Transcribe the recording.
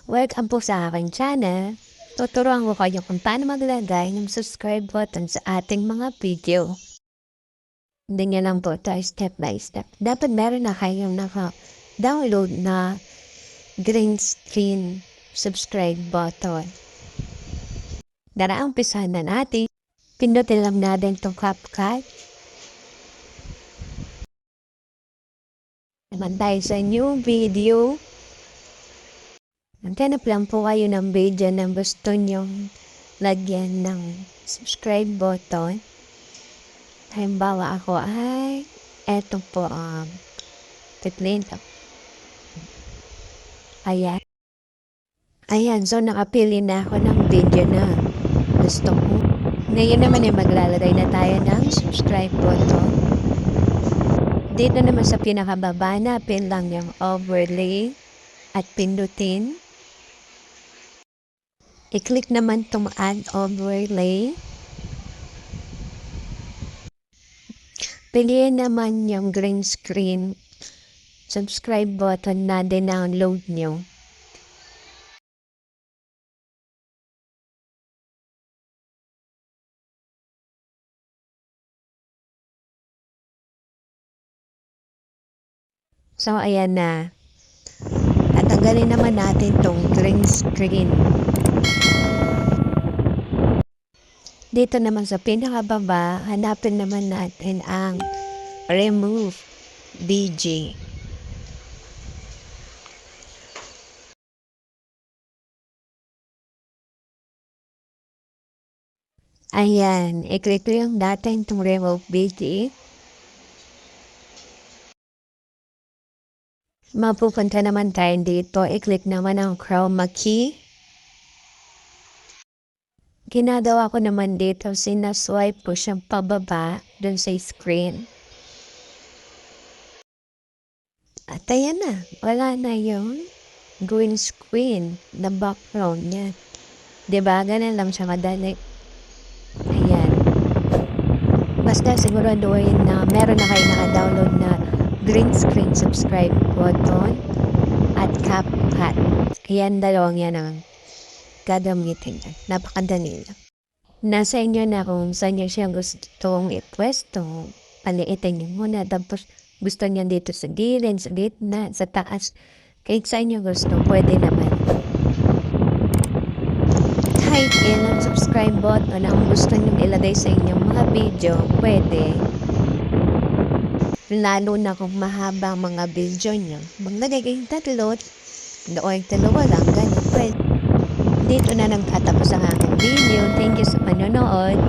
Welcome po sa aking channel. Tuturuan ko kayo kung paano maglagay ng subscribe button sa ating mga video. Hindi nyo lang po tayo step by step. Dapat meron na kayong naka-download na green screen subscribe button. Dara, umpisahan na natin. Pindutin lang natin itong CapCut. Naman tayo sa new video. Hanap lang po kayo ng video na gusto nyong lagyan ng subscribe button. Halimbawa ako ay eto po titlin. Ayan, so nakapili na ako ng video na gusto ko. Ngayon naman ay maglalagay na tayo ng subscribe button. Dito naman sa pinakababa na pin lang yung overlay at pindutin. I-click naman itong add overlay. Piliin naman yung green screen subscribe button na din-download nyo. So, ayan na. Tatanggalin naman natin itong green screen. Dito naman sa pinakababa, hanapin naman natin ang remove BG. Ayan, i-click ko yung data itong remove BG. Mapupunta naman tayo dito, i-click naman ang chroma key. Ginagawa ko naman dito, sinaswipe ko siyang pababa dun sa screen. At ayan na, wala na yung green screen na background niya. Diba? Ganun lang siya madali. Ayan. Basta siguraduhin na meron na kayo naka-download na green screen subscribe button at CapCut. Ayan, dalawang yan ang gagamitin niya. Napakadali lang. Nasa inyo na kung saan nyo siya gustong ipwesto. Paliitin nyo muna. Tapos gusto niya dito sa gilid, sa gitna, sa taas. Kahit sa inyo gusto, pwede naman. Kahit ilang subscribe button ang gusto nyo ilagay sa inyong mga video, pwede. Lalo na kung mahaba mga video nyo. Maglagay kayong tatlo, doon dalawa lang, ganun, pwede. Dito na nagtatapos ang aking video. Thank you sa panonood.